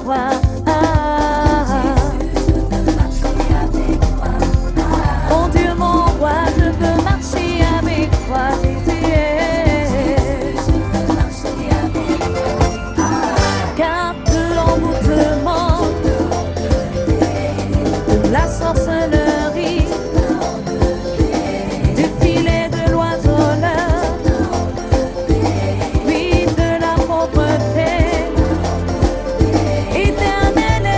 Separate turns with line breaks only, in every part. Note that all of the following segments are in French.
toi. Mon Dieu, mon roi, je veux marcher avec toi, Jésus. Car de l'envoûtement, de la sorcellerie, du filet de l'oiseleur, oui, de la pauvreté, éternelle.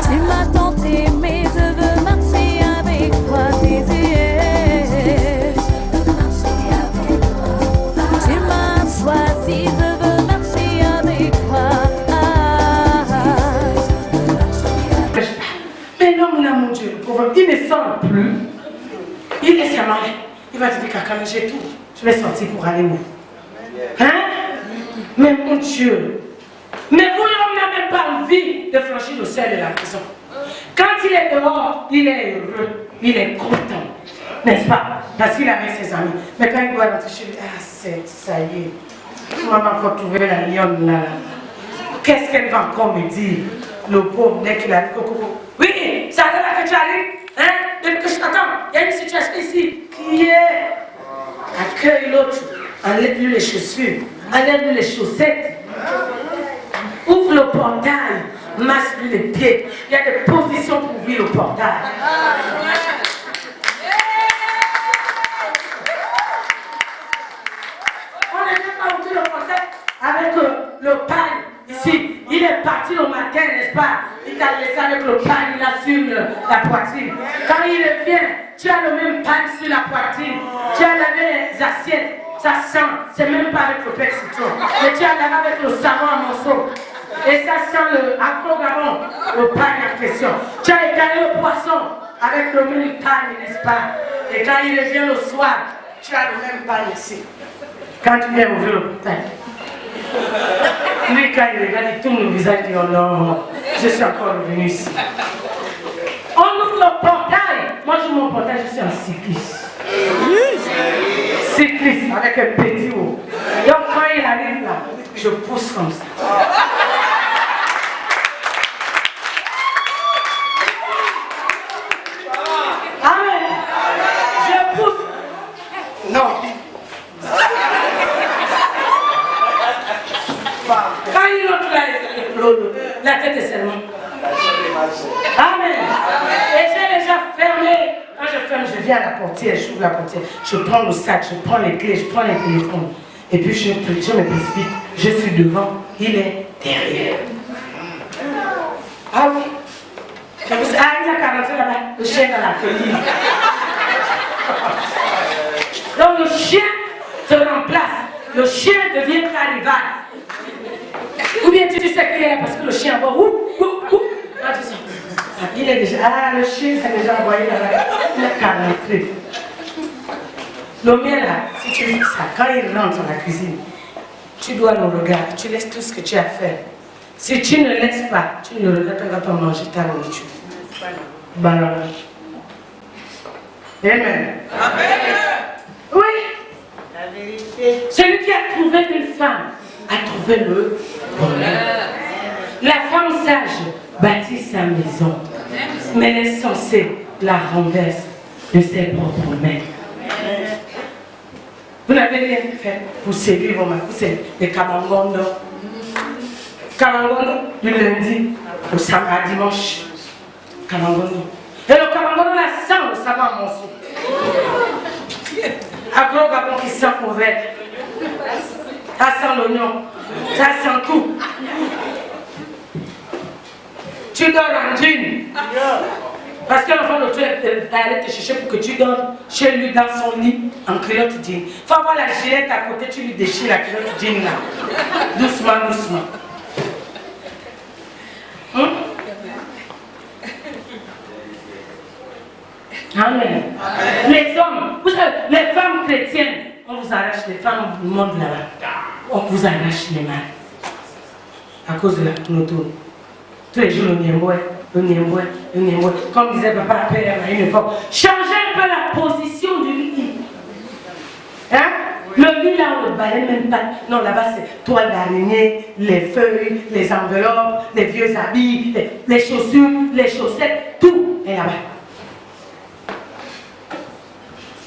Tu m'as tant aimé, je veux marcher avec toi, Jésus. Tu m'as choisi, je veux marcher avec toi.
Mais non, mon Dieu, le pauvre, il ne sort plus. Il est seulement là. Il va dire, caca, j'ai tout. Je vais sortir pour aller où? Hein? Mais mon Dieu. Mais vous, l'homme n'a même pas envie de franchir le seuil de la prison. Quand il est dehors, il est heureux. Il est content. N'est-ce pas? Parce qu'il est avec ses amis. Mais quand il doit rentrer chez lui, ah, ça y est. Maman, il faut trouver la lionne là. Qu'est-ce qu'elle va encore me dire? Le pauvre, dès qu'il a dit coco. Oui, ça va là que tu arrives. Hein? Depuis que je t'attends, il y a une situation ici. Qui est? Accueille l'autre. Enlève-lui les chaussures. Enlève-lui les chaussettes. Ouvre le portail. Masse-lui les pieds. Il y a des positions pour ouvrir le portail. On n'est même pas ouvert le portail avec le pain ici. Il est parti le matin, n'est-ce pas? Il t'a laissé avec le pain, il a sur la poitrine. Quand il revient, tu as le même pain sur la poitrine. Tu as lavé les assiettes. Ça sent, c'est même pas avec le père citron. Mais tu as lavé avec le savon à morceaux. Et ça sent le acro-garon, le pain en question. Tu as étalé le poisson avec le même pain, n'est-ce pas? Et quand il revient le soir, tu as le même pain ici. Quand tu viens ouvrir le portail, lui, quand il regarde, il tourne le visage, il dit, oh non, je suis encore revenu ici. On ouvre le portail. Moi, je mon portail, je suis un cycliste. Cycliste avec un petit haut. Donc, quand il arrive là, je pousse comme ça. Amen. Je pousse. Non. Quand il entre là, la tête est seulement. Amen. Et j'ai déjà fermé. Quand je ferme, je viens à la portière, j'ouvre la portière, je prends le sac, je prends les clés, je prends les téléphones. Et puis je me précipite, je suis devant, il est derrière. Ah oui. Ah, il a 40 là-bas, le chien dans la colline. Donc le chien te remplace, le chien devient ta rivale. Ou bien tu sais qu'il est là parce que le chien va Ah, tu sais. Il est déjà. Ah, le chien s'est déjà envoyé là-bas. Il a calé. Le mien là, si tu fais ça, quand il rentre dans la cuisine, tu dois le regarder, tu laisses tout ce que tu as fait. Si tu ne laisses pas, tu ne le regardes pas, il ne va pas manger ta nourriture. Banane. Amen. Amen. Oui. La vérité. Celui qui a trouvé une femme a trouvé le bonheur. La femme sage bâtit sa maison, mais l'insensé la renverse de ses propres mains. Vous n'avez rien fait pour séduire vos mains. C'est les kamangondo. Kamangondo du lundi au samedi, dimanche. Kamangondo. Et le kamangondo la sent le savon à morceaux. Un gros gabon qui sent mauvais. Ça sent l'oignon. Ça sent tout. Tu dors en jean. Parce que l'enfant de Dieu est allé te chercher pour que tu dors chez lui dans son lit en culotte jean. Il faut avoir la gilette à côté, tu lui déchires la culotte jean là. Doucement, doucement. Amen. Les hommes, vous savez, les femmes chrétiennes, on vous arrache, les femmes du monde là-bas, on vous arrache les mains. À cause de la cloto. Tous les jours, le niemboué. Comme disait papa à une époque, changez un peu la position du lit. Hein? Le lit là, on ne balait même pas. Non, là-bas, c'est toile d'araignée, les feuilles, les enveloppes, les vieux habits, les chaussures, les chaussettes, tout est là-bas.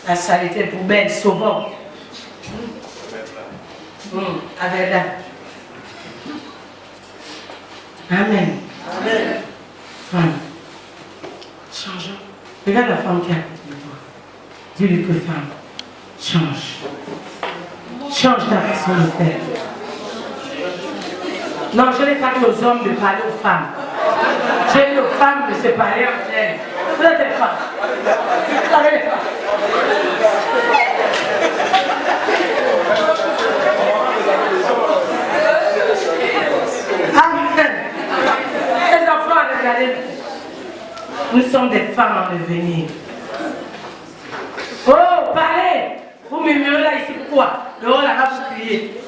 La saleté, poubelle, sauvant. Avec là. Amen. Amen. Femme, change. Regarde la femme qui est à côté de toi. Dis-lui que femme, change. Change ta façon de faire. Non, je n'ai pas dit aux hommes de parler aux femmes. J'ai dit aux femmes de se parler entre elles. Vous êtes des femmes. Vous avez des femmes. Amen. Les enfants, regardez. Nous sommes des femmes en devenir. Oh, parlez. Vous murmurez là ici, pourquoi? Dehors là-bas, vous criez.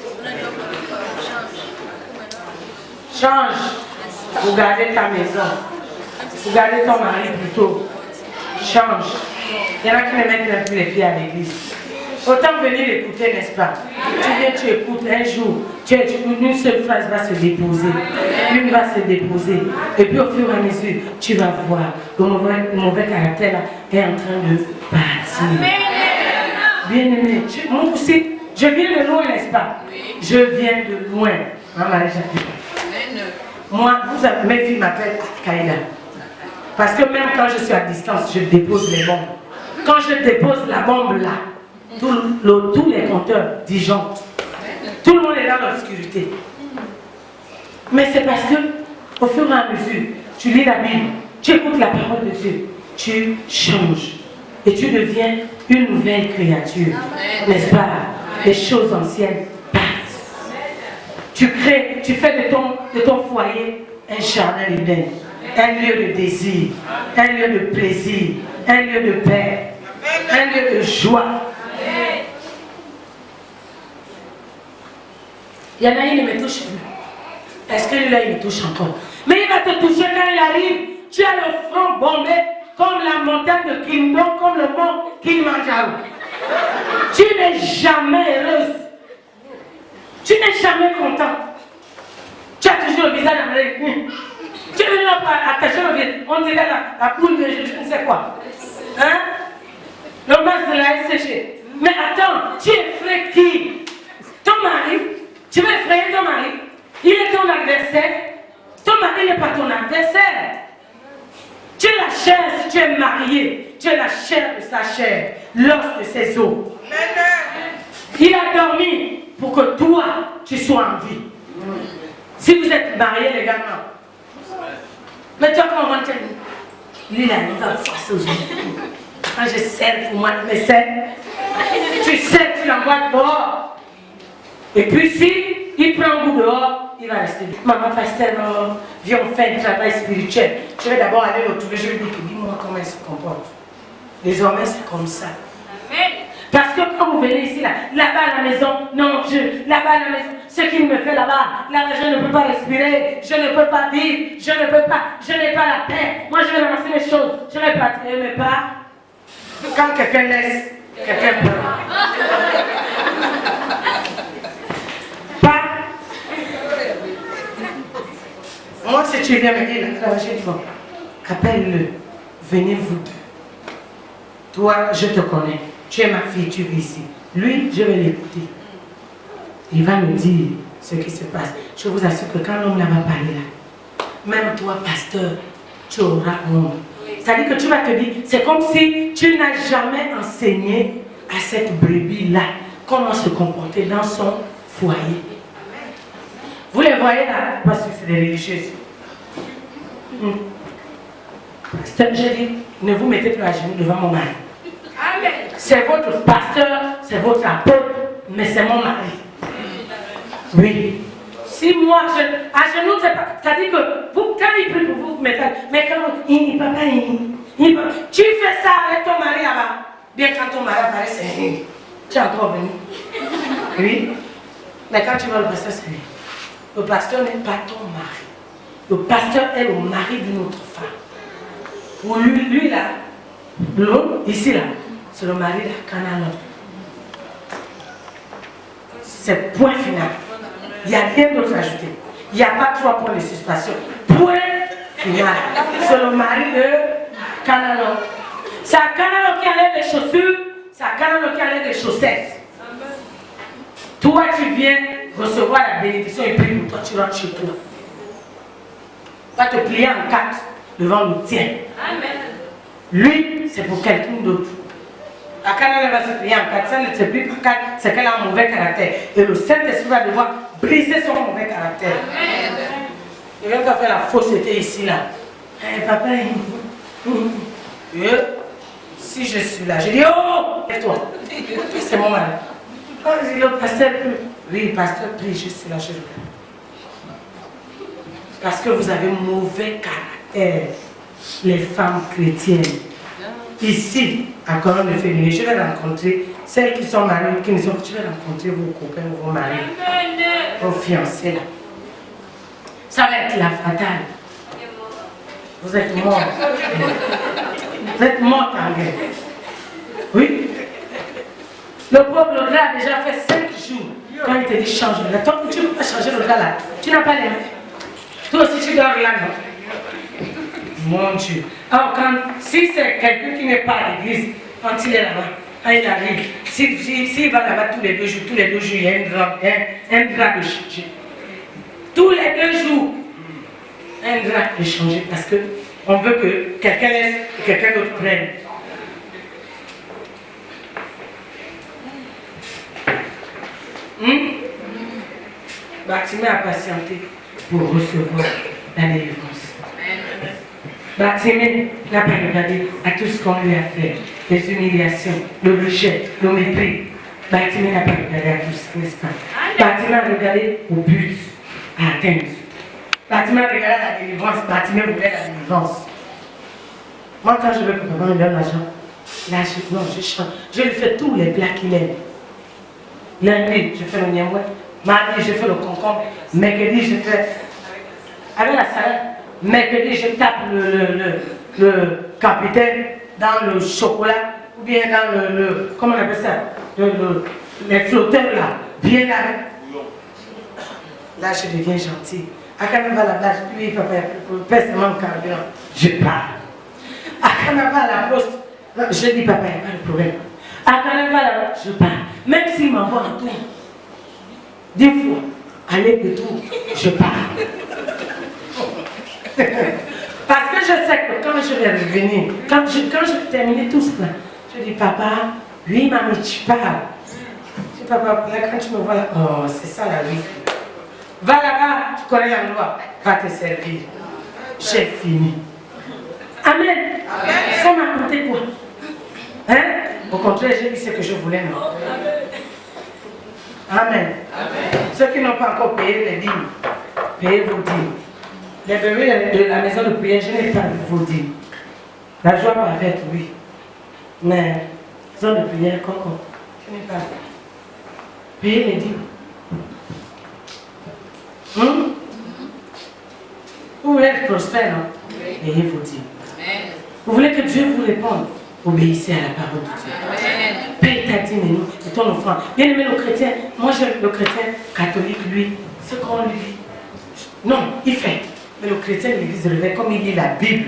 Change. Vous gardez ta maison. Vous gardez ton mari plutôt. Change. Il y en a qui ne mettent même plus les pieds à l'église. Autant venir écouter, n'est-ce pas? Tu viens, tu écoutes un jour, une seule phrase va se déposer. Une va se déposer. Et puis au fur et à mesure, tu vas voir le mauvais caractère là est en train de partir. Bien-aimé, moi aussi, je viens de loin, n'est-ce pas? Je viens de loin. Moi, mes filles m'appellent Al-Qaïda. Parce que même quand je suis à distance, je dépose les bombes. Quand je dépose la bombe là, tous les compteurs disjonctent. Tout le monde est dans l'obscurité. Mais c'est parce que, au fur et à mesure, tu lis la Bible, tu écoutes la parole de Dieu, tu changes. Et tu deviens une nouvelle créature. N'est-ce pas? Les choses anciennes partent. Tu crées, tu fais de ton foyer un jardin d'Éden, un lieu de désir, un lieu de plaisir, un lieu de paix, un lieu de joie. Il y en a une qui ne me touche plus. Est-ce que lui-là, il me touche encore? Mais il va te toucher quand il arrive. Tu as le front bombé comme la montagne de Kindon, comme le mont Kilimanjaro. Tu n'es jamais heureuse. Tu n'es jamais content. Tu as toujours le visage américain. Tu es venu là pour attacher le visage. On dirait la poule de je ne sais quoi. Hein? Le masque de la est séché. Mais attends, tu effraies qui? Ton mari? Tu veux effrayer ton mari? Il est ton adversaire. Ton mari n'est pas ton adversaire. Tu es la chair si tu es marié. Tu es la chair de sa chair, l'os de ses os. Il a dormi pour que toi, tu sois en vie. Si vous êtes mariés légalement. Mais toi, quand on va te dire, lui là, il va me forcer aujourd'hui. Quand je sers pour moi, mais c'est, tu sais, tu l'envoies dehors. Et puis si il prend un bout dehors, il va rester. Maman pasteur, viens on fait un travail spirituel. Je vais d'abord aller le trouver, je vais dire, dis-moi comment il se comporte. Les hommes, c'est comme ça. Amen. Parce que quand vous venez ici, là-bas à la maison, non, là-bas à la maison, ce qu'il me fait là-bas, je ne peux pas respirer, je ne peux pas vivre, je n'ai pas la paix. Moi, je vais ramasser les choses, je vais partir, mais pas. Quand quelqu'un laisse, quelqu'un peut. Pas. Moi, si tu viens me dire, j'ai dit, bon, appelle-le, venez vous deux. Toi, je te connais. Tu es ma fille, tu vis ici. Lui, je vais l'écouter. Il va me dire ce qui se passe. Je vous assure que quand l'homme là va parler là, même toi, pasteur, tu auras honte. C'est-à-dire que tu vas te dire, c'est comme si tu n'as jamais enseigné à cette brebis-là comment se comporter dans son foyer. Vous les voyez là, parce que c'est des religieuses. Pasteur, je dis, ne vous mettez plus à genoux devant mon mari. C'est votre pasteur, c'est votre apôtre, mais c'est mon mari. Oui. Si moi, à genoux, c'est-à-dire que vous, quand il prie pour vous, vous mettez. Mais quand il papa, tu fais ça avec ton mari là-bas. Bien quand ton mari apparaît, c'est rien. Tu es encore venu. Oui. Mais quand tu vas le pasteur, c'est rien. Le pasteur n'est pas ton mari. Le pasteur est le mari d'une autre femme. Pour lui là, l'autre, ici là, c'est le mari de Canaan. C'est point final. Il n'y a rien d'autre à ajouter. Il n'y a pas 3 points de suspension. Point final. C'est le mari de Canalo. C'est à Canalo qui enlève les chaussures, c'est à Canalo qui enlève les chaussettes. Toi, tu viens recevoir la bénédiction et puis pour toi, tu rentres chez toi. Va te plier en 4 devant le tien. Amen. Lui, c'est pour quelqu'un d'autre. À Canal va se plier en 4, ça ne se plie pas en 4, c'est qu'elle a un mauvais caractère. Et le Saint-Esprit va devoir briser son mauvais caractère. Amen. Il vient pas faire la fausseté ici, là. Hey, papa, si je suis là, je dis, oh, lève-toi. C'est mon mari. Oh, je dis, le pasteur prie. Oui, pasteur prie, je suis là, je regarde. Parce que vous avez mauvais caractère, les femmes chrétiennes. Ici, à Colonne de Féminin, je vais rencontrer celles qui sont mariées, qui ne sont pas. Je vais rencontrer vos copains, vos maris, vos fiancés là. Ça va être la fatale. Vous êtes morts. Vous êtes morts en guerre. Oui. Le pauvre gars a déjà fait 5 jours quand il te dit change le drap. Toi, tu ne peux pas changer le drap là. Tu n'as pas les mains. Toi aussi, tu dors là. Mon Dieu. Alors, si c'est quelqu'un qui n'est pas à l'église, quand il est là-bas, quand il arrive, s'il va là-bas tous les 2 jours, il y a un drap de changer. Tous les 2 jours, un drap de changer parce qu'on veut que quelqu'un laisse et quelqu'un d'autre prenne. Baptiste a patienté pour recevoir la délivrance. Baptiste n'a pas regardé à tout ce qu'on lui a fait, les humiliations, le rejet, le mépris. Baptiste n'a pas regardé à tout ça, n'est-ce pas? Baptiste a regardé au but à atteindre. Baptiste a regardé à la délivrance. Baptiste voulait la délivrance. Moi, quand je veux que maman me donne l'argent, là, je chante. Je lui fais tous les plats qu'il aime. Lundi, je fais le niamoué. Mardi, je fais le concombre. Mercredi, je fais avec la salade. Mercredi, je tape le capitaine dans le chocolat ou bien dans comment on appelle ça, les flotteurs là, bien là. Là, je deviens gentil. À Carnaval, à la plage, oui, papa, pèse mon carburant. Je pars. À Carnaval, à la poste, je dis, papa, il n'y a pas de problème. À Carnaval, je pars. Même s'il m'envoie en tout. 10 fois, aller de tout, je pars. Parce que je sais que quand je vais revenir, quand je vais terminer tout cela, je dis, papa, oui, maman, tu pars. Je dis, papa, là, quand tu me vois là, oh, c'est ça la vie. Va là-bas, tu connais l'endroit, va te servir. J'ai fini. Amen. Amen. Ça m'a coûté quoi? Hein? Au contraire, j'ai dit ce que je voulais. Non? Amen. Amen. Ceux qui n'ont pas encore payé les dîmes, payez vos dîmes. Les bébés de la maison de prière, je n'ai pas vu vos dîmes. La joie parfaite, oui. Mais, maison de prière, coco, je n'ai pas vu. Payez les dîmes. Vous voulez être prospère, non? Payez vos dîmes. Vous voulez que Dieu vous réponde? Obéissez à la parole de Dieu. Amen. Paye ta dîme et ton offrande. Bien aimé le chrétien, moi j'aime le chrétien catholique, lui, ce qu'on lui dit. Non, il fait. Mais le chrétien de l'église réveille comme il lit la Bible.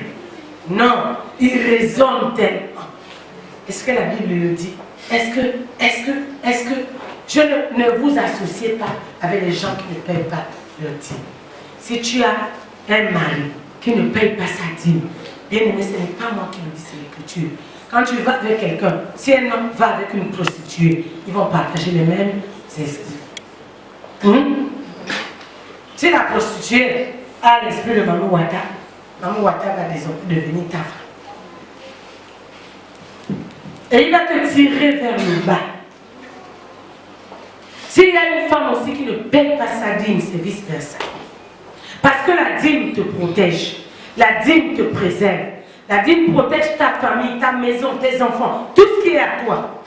Non, il raisonne tellement. Est-ce que la Bible le dit? Est-ce que je ne vous associez pas avec les gens qui ne payent pas leur dîme? Si tu as un mari qui ne paye pas sa dîme, bien aimé, ce n'est pas moi qui le dis, c'est l'écriture. Quand tu vas avec quelqu'un, si un homme va avec une prostituée, ils vont partager les mêmes esprits. Si la prostituée a l'esprit de Maman Wata va devenir ta femme. Et il va te tirer vers le bas. S'il y a une femme aussi qui ne paye pas sa dîme, c'est vice-versa. Parce que la dîme te protège, la dîme te préserve. La dîme protège ta famille, ta maison, tes enfants, tout ce qui est à toi.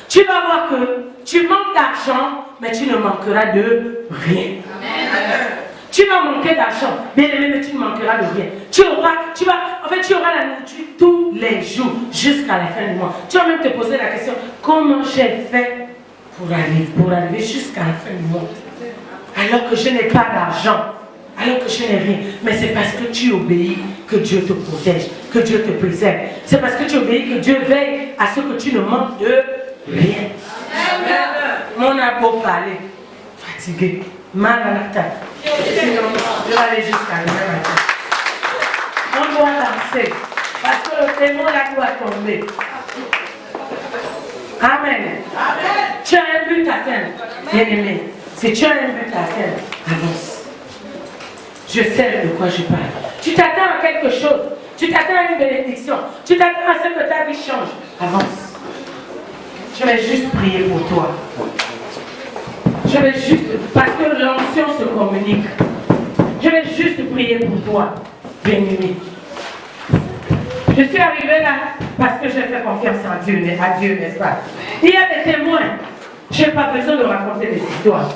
Tu vas voir que tu manques d'argent, mais tu ne manqueras de rien. Amen. Tu vas manquer d'argent, bien aimé, mais tu ne manqueras de rien. Tu auras la nourriture tous les jours, jusqu'à la fin du mois. Tu vas même te poser la question, comment j'ai fait pour arriver jusqu'à la fin du monde. Alors que je n'ai pas d'argent, alors que je n'ai rien. Mais c'est parce que tu obéis que Dieu te protège, que Dieu te préserve. C'est parce que tu obéis que Dieu veille à ce que tu ne manques de rien. Mon a beau parler, fatigué, mal à la tête. Sinon, je vais aller jusqu'à demain matin. On doit danser, parce que le témoin là doit tomber. Amen. Tu as un but à faire, bien-aimé. Si tu as un but à faire, avance. Je sais de quoi je parle. Tu t'attends à quelque chose. Tu t'attends à une bénédiction. Tu t'attends à ce que ta vie change. Avance. Je vais juste prier pour toi. Je vais juste, parce que l'onction se communique. Je vais juste prier pour toi, bien-aimé. Je suis arrivée là parce que j'ai fait confiance en Dieu, à Dieu, n'est-ce pas? Il y a des témoins. Je n'ai pas besoin de raconter des histoires.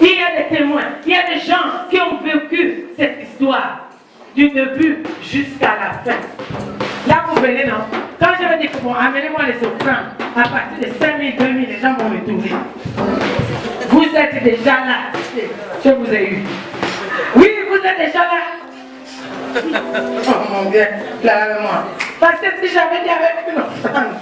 Il y a des témoins. Il y a des gens qui ont vécu cette histoire du début jusqu'à la fin. Là, vous venez, non? Quand je vais dire que bon, amenez-moi les offrandes, à partir de 5 000, 2 000, les gens vont retourner. Vous êtes déjà là. Je vous ai eu. Oui, vous êtes déjà là. Oh mon Dieu, là avec moi. Parce que si j'avais dit avec une offrande,